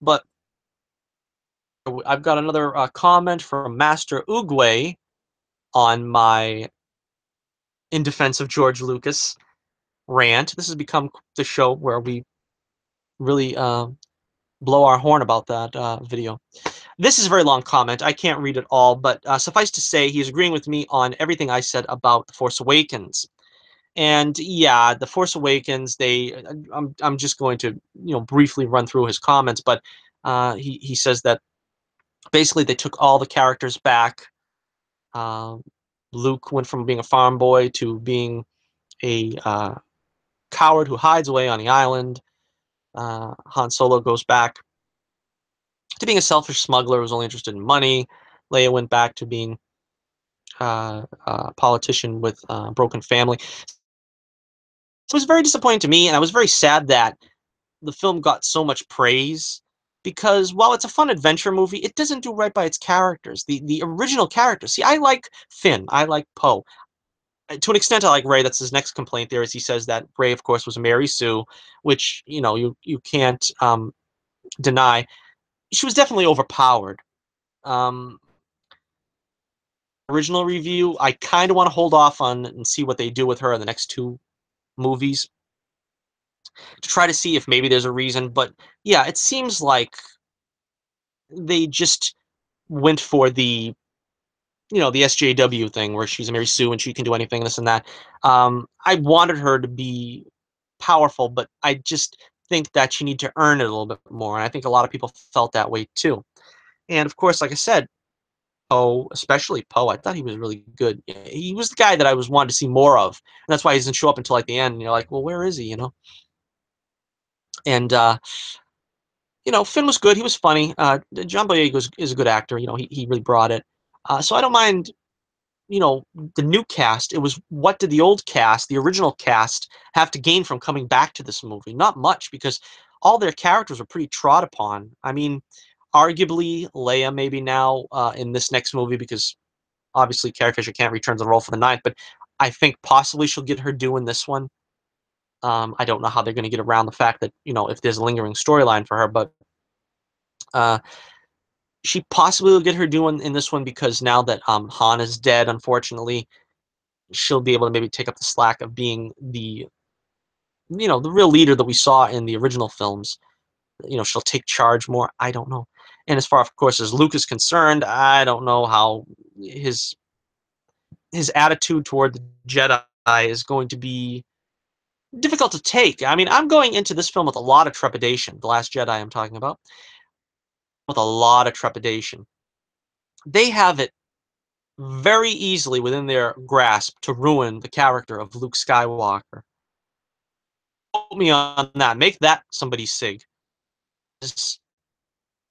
But I've got another comment from Master Oogway on my In Defense of George Lucas rant. This has become the show where we really blow our horn about that video. This is a very long comment. I can't read it all, but suffice to say, he's agreeing with me on everything I said about The Force Awakens. And yeah, The Force Awakens, I'm just going to briefly run through his comments, but he says that basically they took all the characters back. Luke went from being a farm boy to being a coward who hides away on the island. Han Solo goes back to being a selfish smuggler who's only interested in money. Leia went back to being a politician with a broken family. So it was very disappointing to me, and I was very sad that the film got so much praise, because while it's a fun adventure movie, it doesn't do right by its characters. The original characters. See, I like Finn. I like Poe. To an extent, I like Rey. That's his next complaint there, is he says that Rey, of course, was Mary Sue, which you can't deny. She was definitely overpowered. Um, Original review, I kind of want to hold off on and see what they do with her in the next two movies to try to see if maybe there's a reason. But yeah, it seems like they just went for the SJW thing where she's a Mary Sue and she can do anything, this and that. I wanted her to be powerful, but I just think that she needed to earn it a little bit more. And I think a lot of people felt that way too. And of course, like I said, Poe, especially Poe, I thought he was really good. He was the guy that I was wanting to see more of, and that's why he doesn't show up until like the end. And you're like, well, where is he? And Finn was good. He was funny. John Boyega is a good actor. He really brought it. So I don't mind. The new cast. It was, what did the old cast, the original cast, have to gain from coming back to this movie? Not much, because all their characters were pretty trod upon. I mean, arguably Leia maybe now in this next movie, because obviously Carrie Fisher can't return to the role for the ninth, but I think possibly she'll get her due in this one. I don't know how they're going to get around the fact that, if there's a lingering storyline for her, but uh, she possibly will get her due in this one, because now that Han is dead, unfortunately, she'll be able to maybe take up the slack of being the the real leader that we saw in the original films. She'll take charge more. I don't know. And as far, of course, as Luke is concerned, I don't know how his his attitude toward the Jedi is going to be difficult to take. I mean, I'm going into this film with a lot of trepidation. The Last Jedi, I'm talking about, with a lot of trepidation. They have it very easily within their grasp to ruin the character of Luke Skywalker. Quote me on that. Make that somebody's sig. This is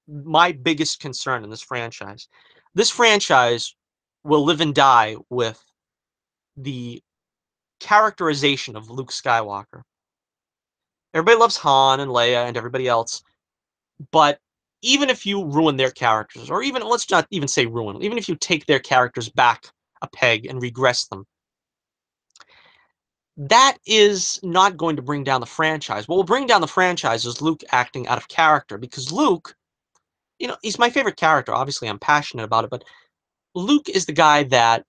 my biggest concern in this franchise. This franchise will live and die with the characterization of Luke Skywalker. Everybody loves Han and Leia and everybody else, but even if you ruin their characters, or even let's not even say ruin, even if you take their characters back a peg and regress them, that is not going to bring down the franchise. What will bring down the franchise is Luke acting out of character, because Luke, he's my favorite character. Obviously, I'm passionate about it, but Luke is the guy that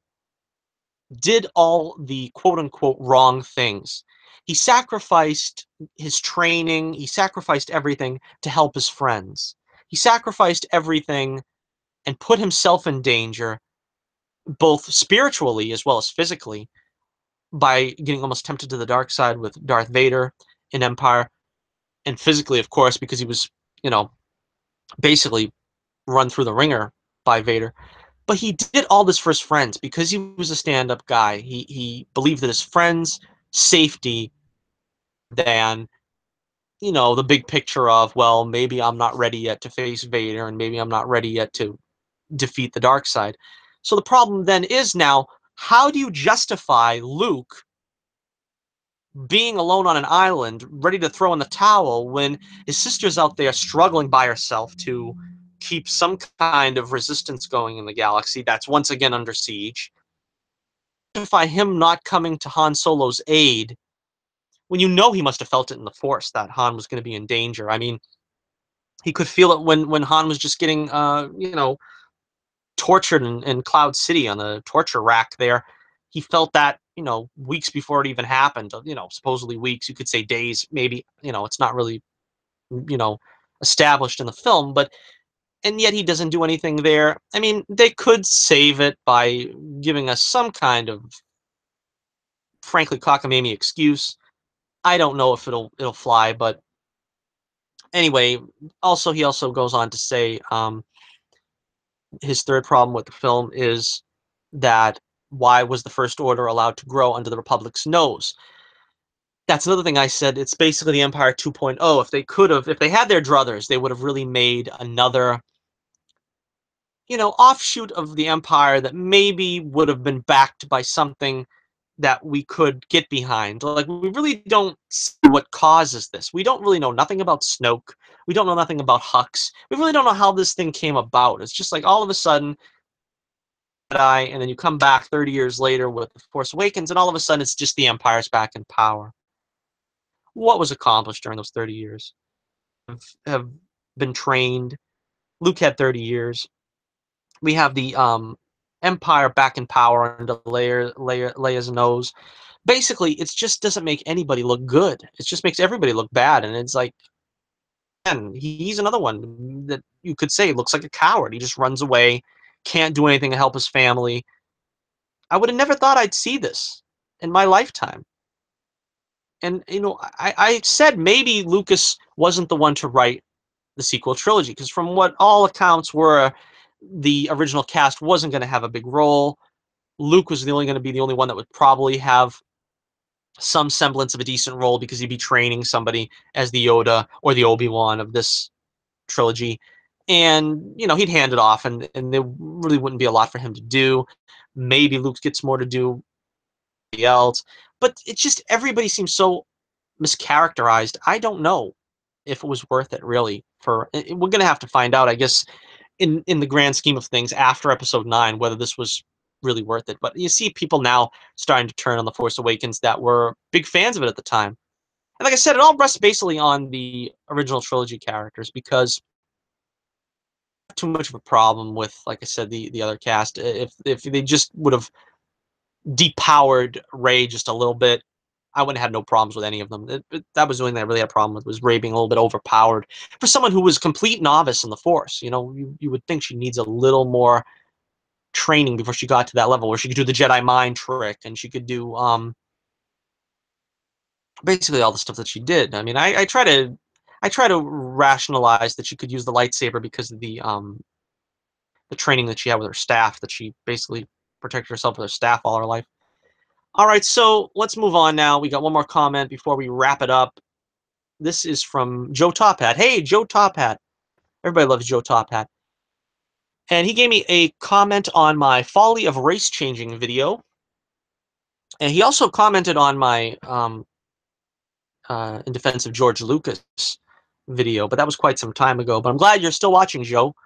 did all the quote unquote wrong things. He sacrificed his training, he sacrificed everything to help his friends. He sacrificed everything and put himself in danger, both spiritually as well as physically, by getting almost tempted to the dark side with Darth Vader in Empire, and physically, of course, because he was, you know, basically run through the ringer by Vader. But he did all this for his friends because he was a stand-up guy. He believed that his friends' safety than the big picture of, well, maybe I'm not ready yet to face Vader, and maybe I'm not ready yet to defeat the dark side. So the problem then is now, how do you justify Luke being alone on an island, ready to throw in the towel, when his sister's out there struggling by herself to keep some kind of resistance going in the galaxy that's once again under siege? Justify him not coming to Han Solo's aid when he must have felt it in the Force that Han was going to be in danger. I mean, he could feel it when Han was just getting tortured in Cloud City on the torture rack there. He felt that, weeks before it even happened, supposedly weeks, you could say days, maybe, it's not really, you know, established in the film, but, and yet he doesn't do anything there. I mean, they could save it by giving us some kind of, frankly, cockamamie excuse. I don't know if it'll fly, but anyway, he also goes on to say, his third problem with the film is that why was the First Order allowed to grow under the Republic's nose? That's another thing I said. It's basically the Empire 2.0. If they had their druthers, they would have really made another, offshoot of the Empire that maybe would have been backed by something that we could get behind. Like, we really don't see what causes this. We don't really know nothing about Snoke. We don't know nothing about Hux. We really don't know how this thing came about. It's just like all of a sudden, Jedi, and then you come back 30 years later with The Force Awakens, and all of a sudden it's just the Empire's back in power. What was accomplished during those 30 years? Have been trained. Luke had 30 years. We have the Empire back in power under Leia's nose. Basically, it just doesn't make anybody look good. It just makes everybody look bad, and it's like, man, he's another one that you could say looks like a coward. He just runs away, can't do anything to help his family. I would have never thought I'd see this in my lifetime. And I said maybe Lucas wasn't the one to write the sequel trilogy, because from what all accounts were, the original cast wasn't going to have a big role. Luke was going to be the only one that would probably have some semblance of a decent role, because he'd be training somebody as the Yoda or the Obi-Wan of this trilogy. And, he'd hand it off, and there really wouldn't be a lot for him to do. Maybe Luke gets more to do else. But it's just, everybody seems so mischaracterized. I don't know if it was worth it, really. We're gonna have to find out, I guess, in the grand scheme of things, after Episode 9, whether this was really worth it. But you see people now starting to turn on The Force Awakens that were big fans of it at the time. And like I said, it all rests basically on the original trilogy characters, because too much of a problem with, like I said, the other cast. If they just would have depowered Rey just a little bit, I wouldn't have had no problems with any of them. That was the only thing I really had a problem with, was Rey being a little bit overpowered for someone who was complete novice in the Force. You know, you would think she needs a little more training before she got to that level where she could do the Jedi mind trick and she could do basically all the stuff that she did. I mean, I try to rationalize that she could use the lightsaber because of the training that she had with her staff, that she basically protected herself with her staff all her life. All right, so let's move on now. We got one more comment before we wrap it up. This is from Joe Top Hat. Hey, Joe Top Hat. Everybody loves Joe Top Hat. And he gave me a comment on my Folly of Race Changing video. And he also commented on my In Defense of George Lucas video, but that was quite some time ago. But I'm glad you're still watching, Joe.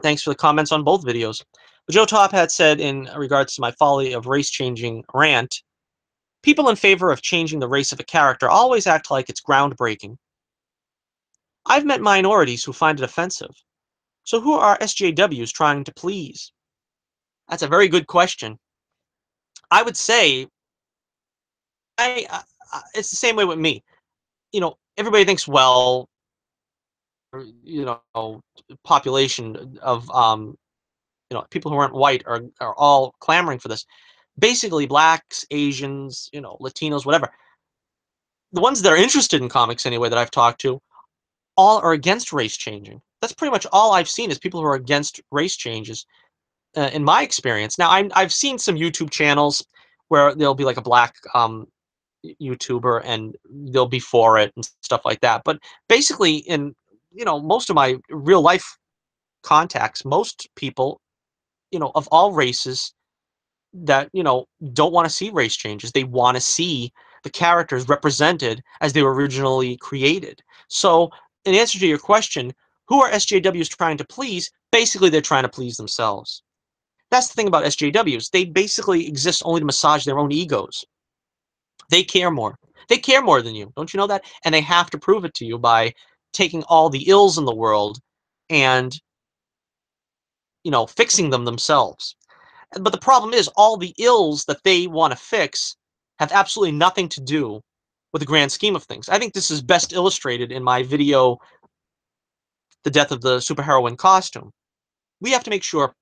Thanks for the comments on both videos. But Joe Top Hat said, in regards to my Folly of Race Changing rant, people in favor of changing the race of a character always act like it's groundbreaking. I've met minorities who find it offensive. So who are SJWs trying to please? That's a very good question. I would say it's the same way with me. You know, everybody thinks, well, you know, population of people who aren't white are all clamoring for this. Basically, blacks, Asians, you know, Latinos, whatever. The ones that are interested in comics anyway that I've talked to, all are against race changing. That's pretty much all I've seen is people who are against race changes. In my experience, now I've seen some YouTube channels where there'll be like a black YouTuber and they'll be for it and stuff like that. But basically, in most of my real life contacts, most people of all races that don't want to see race changes. They want to see the characters represented as they were originally created. So, in answer to your question, who are SJWs trying to please? Basically, they're trying to please themselves. That's the thing about SJWs. They basically exist only to massage their own egos. They care more. They care more than you. Don't you know that? And they have to prove it to you by taking all the ills in the world and, fixing them themselves. But the problem is, all the ills that they want to fix have absolutely nothing to do with the grand scheme of things. I think this is best illustrated in my video, The Death of the Superheroine Costume. We have to make sure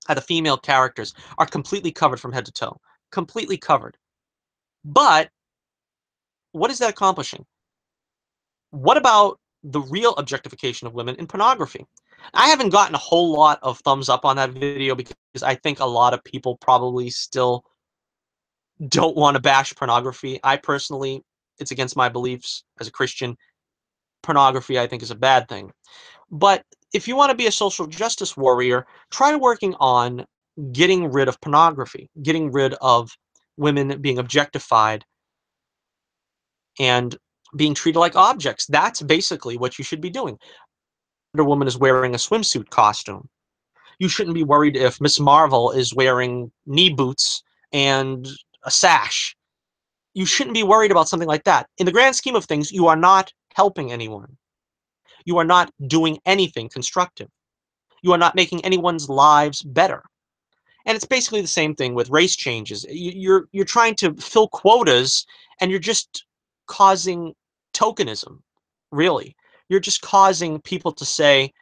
that the female characters are completely covered from head to toe. Completely covered. But what is that accomplishing? What about the real objectification of women in pornography? I haven't gotten a whole lot of thumbs up on that video because I think a lot of people probably still don't want to bash pornography. I personally, it's against my beliefs as a Christian. Pornography, I think, is a bad thing. But if you want to be a social justice warrior, try working on getting rid of pornography, getting rid of women being objectified and being treated like objects. That's basically what you should be doing. Wonder Woman is wearing a swimsuit costume. You shouldn't be worried if Miss Marvel is wearing knee boots and a sash. You shouldn't be worried about something like that. In the grand scheme of things, you are not helping anyone. You are not doing anything constructive. You are not making anyone's lives better. And it's basically the same thing with race changes. You're trying to fill quotas, and you're just causing tokenism. Really, you're just causing people to say,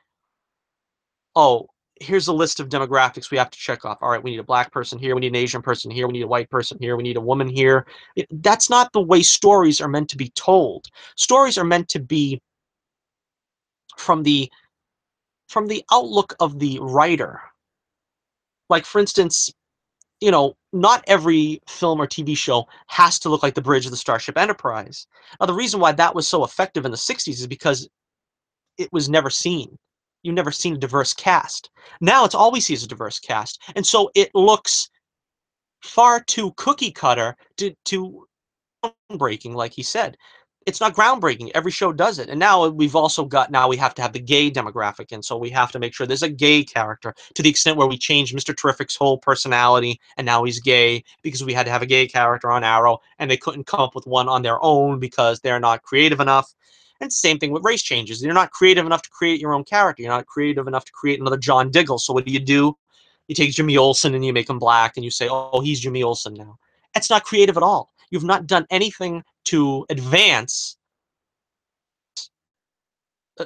"Oh, here's a list of demographics we have to check off. All right, we need a black person here, we need an Asian person here, we need a white person here, we need a woman here." That's not the way stories are meant to be told. Stories are meant to be from the outlook of the writer. Like, for instance, not every film or TV show has to look like the bridge of the Starship Enterprise. Now, the reason why that was so effective in the 60s is because it was never seen. You've never seen a diverse cast. Now it's all we see is a diverse cast. And so it looks far too cookie cutter to groundbreaking, like he said. It's not groundbreaking. Every show does it. And now we have to have the gay demographic. And so we have to make sure there's a gay character, to the extent where we changed Mr. Terrific's whole personality and now he's gay because we had to have a gay character on Arrow and they couldn't come up with one on their own because they're not creative enough. And same thing with race changes. You're not creative enough to create your own character. You're not creative enough to create another John Diggle. So what do? You take Jimmy Olsen and you make him black, and you say, "Oh, he's Jimmy Olsen now." It's not creative at all. You've not done anything to advance,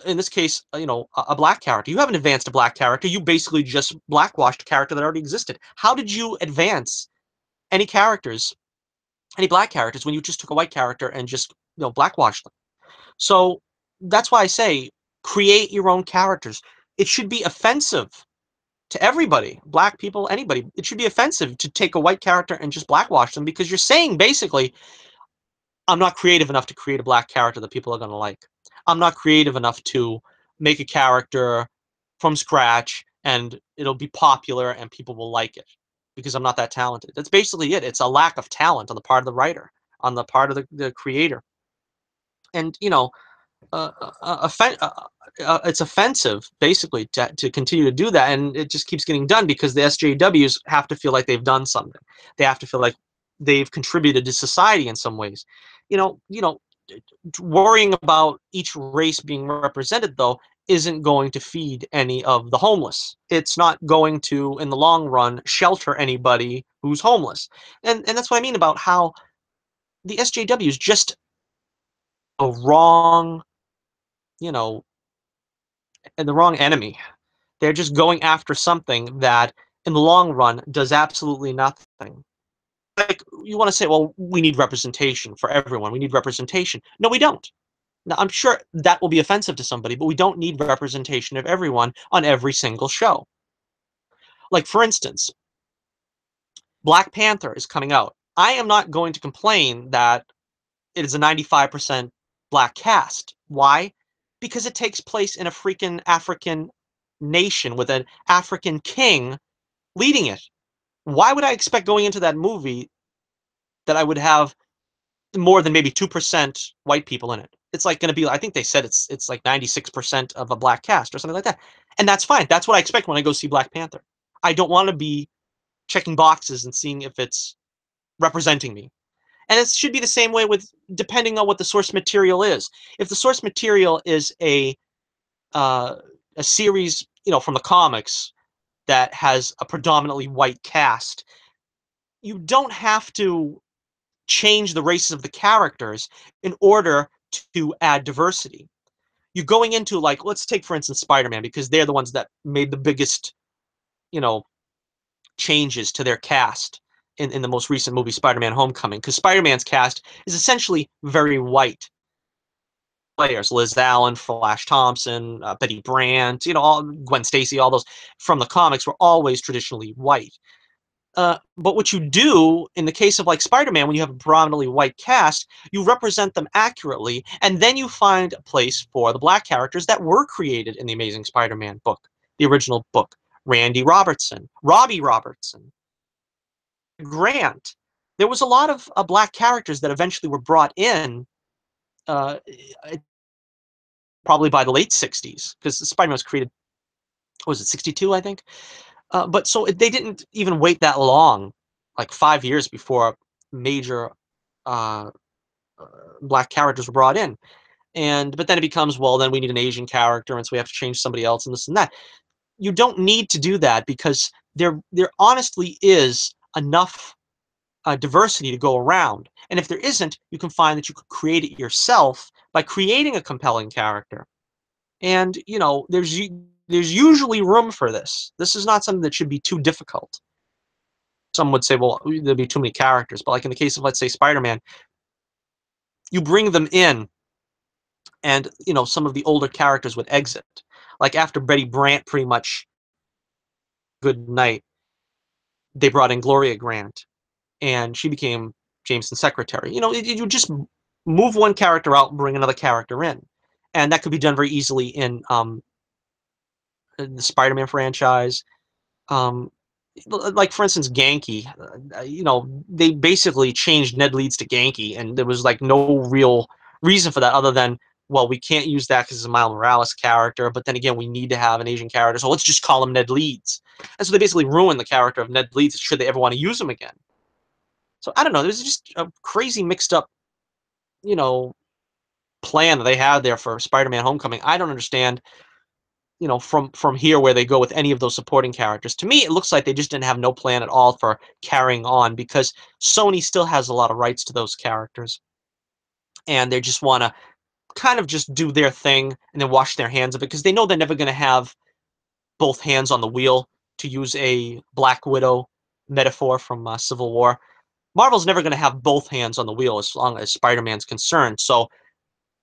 in this case, a black character. You haven't advanced a black character. You basically just blackwashed a character that already existed. How did you advance any characters, any black characters, when you just took a white character and just blackwashed them? So that's why I say create your own characters. It should be offensive to everybody, black people, anybody. It should be offensive to take a white character and just blackwash them, because you're saying basically, I'm not creative enough to create a black character that people are going to like. I'm not creative enough to make a character from scratch and it'll be popular and people will like it, because I'm not that talented. That's basically it. It's a lack of talent on the part of the writer, on the part of the creator. And, uh, uh, offen- uh, it's offensive basically to continue to do that, and it just keeps getting done because the SJWs have to feel like they've done something. They have to feel like they've contributed to society in some ways. Worrying about each race being represented, though, isn't going to feed any of the homeless. It's not going to, in the long run, shelter anybody who's homeless. And that's what I mean about how the SJWs just a wrong, you know, and the wrong enemy. They're just going after something that, in the long run, does absolutely nothing. Like, you want to say, well, we need representation for everyone. We need representation. No, we don't. Now, I'm sure that will be offensive to somebody, but we don't need representation of everyone on every single show. Like, for instance, Black Panther is coming out. I am not going to complain that it is a 95% black cast. Why? Because it takes place in a freaking African nation with an African king leading it. Why would I expect going into that movie that I would have more than maybe 2% white people in it? It's like going to be, I think they said it's like 96% of a black cast or something like that. And that's fine. That's what I expect when I go see Black Panther. I don't want to be checking boxes and seeing if it's representing me. And it should be the same way with, depending on what the source material is. If the source material is uh, a series, from the comics that has a predominantly white cast, you don't have to change the races of the characters in order to add diversity. You're going into, like, let's take for instance Spider-Man, because they're the ones that made the biggest, you know, changes to their cast in the most recent movie, Spider-Man Homecoming, because Spider-Man's cast is essentially very white players. Liz Allen, Flash Thompson, Betty Brant, Gwen Stacy, all those from the comics were always traditionally white. But what you do in the case of like Spider-Man, when you have a predominantly white cast, you represent them accurately, and then you find a place for the black characters that were created in the Amazing Spider-Man book, the original book. Randy Robertson, Robbie Robertson, Grant. There was a lot of black characters that eventually were brought in, uh, probably by the late 60s, because Spider-Man was created, what was it, 62, I think? But so they didn't even wait that long, like 5 years before major uh, black characters were brought in. But then it becomes, well, then we need an Asian character, and so we have to change somebody else, and this and that. You don't need to do that, because there honestly is enough diversity to go around. And if there isn't, you can find that you could create it yourself by creating a compelling character. And there's usually room for this. This is not something that should be too difficult. Some would say, well, there'd be too many characters. But like in the case of, let's say, Spider-Man, you bring them in, and some of the older characters would exit. Like after Betty Brant pretty much good night, they brought in Gloria Grant, and she became Jameson's secretary. You just move one character out and bring another character in, and that could be done very easily in the Spider-Man franchise. Um, like for instance, Genki. They basically changed Ned Leeds to Genki, and there was like no real reason for that other than, well, we can't use that because it's a Miles Morales character, but then again, we need to have an Asian character, so let's just call him Ned Leeds. And so they basically ruined the character of Ned Leeds should they ever want to use him again. So I don't know. There's just a crazy mixed up, you know, plan that they had there for Spider-Man Homecoming. I don't understand from here where they go with any of those supporting characters. To me, it looks like they just didn't have no plan at all for carrying on, because Sony still has a lot of rights to those characters, and they just want to kind of just do their thing and then wash their hands of it, because they know they're never going to have both hands on the wheel, to use a Black Widow metaphor from Civil War. Marvel's never going to have both hands on the wheel as long as Spider-Man's concerned. So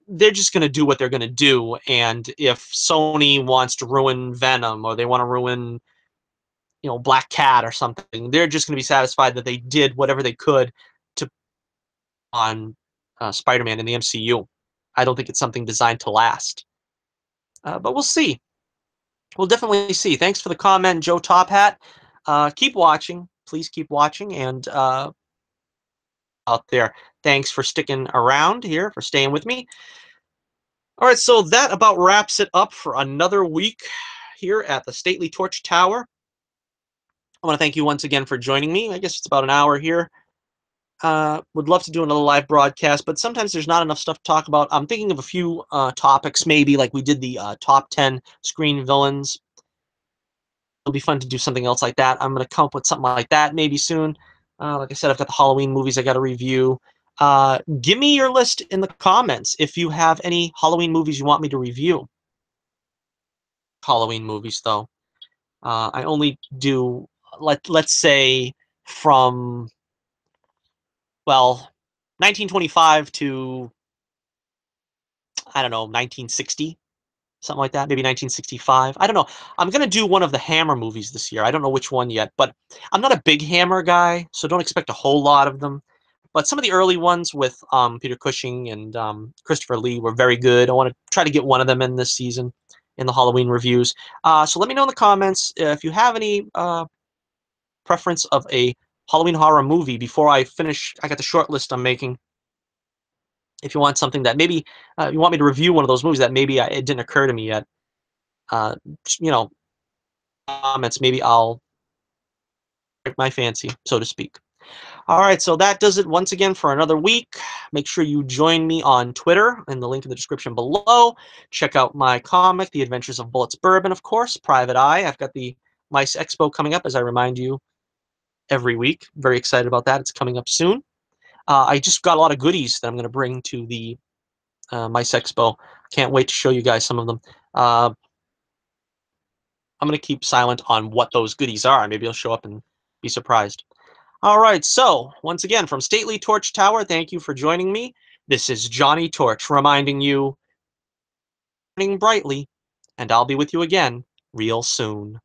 they're just going to do what they're going to do. And if Sony wants to ruin Venom, or they want to ruin, Black Cat or something, they're just going to be satisfied that they did whatever they could to on Spider-Man in the MCU. I don't think it's something designed to last. But we'll see. We'll definitely see. Thanks for the comment, Joe Top Hat. Keep watching. Please keep watching. And out there, thanks for sticking around here, for staying with me. All right, so that about wraps it up for another week here at the stately Torch Tower. I want to thank you once again for joining me. I guess it's about an hour here. Would love to do another live broadcast, but sometimes there's not enough stuff to talk about. I'm thinking of a few topics, maybe like we did the top 10 screen villains. It'll be fun to do something else like that. I'm going to come up with something like that maybe soon. Like I said, I've got the Halloween movies I got to review. Give me your list in the comments if you have any Halloween movies you want me to review. Halloween movies, though. I only do, let's say, from, well, 1925 to, I don't know, 1960. Something like that, maybe 1965. I don't know. I'm going to do one of the Hammer movies this year. I don't know which one yet, but I'm not a big Hammer guy, so don't expect a whole lot of them. But some of the early ones with Peter Cushing and Christopher Lee were very good. I want to try to get one of them in this season in the Halloween reviews. So let me know in the comments if you have any preference of a Halloween horror movie before I finish. I got the short list I'm making. If you want something that maybe you want me to review one of those movies that maybe it didn't occur to me yet, uh, you know, comments, maybe I'll break my fancy, so to speak. All right, so that does it once again for another week. Make sure you join me on Twitter in the link in the description below. Check out my comic, The Adventures of Bullets Bourbon, of course, Private Eye. I've got the Mice Expo coming up, as I remind you every week. Very excited about that. It's coming up soon. I just got a lot of goodies that I'm going to bring to the Mice Expo. Can't wait to show you guys some of them. I'm going to keep silent on what those goodies are. Maybe I'll show up and be surprised. All right, so once again, from Stately Torch Tower, thank you for joining me. This is Johnnie Torch reminding you, shining brightly, and I'll be with you again real soon.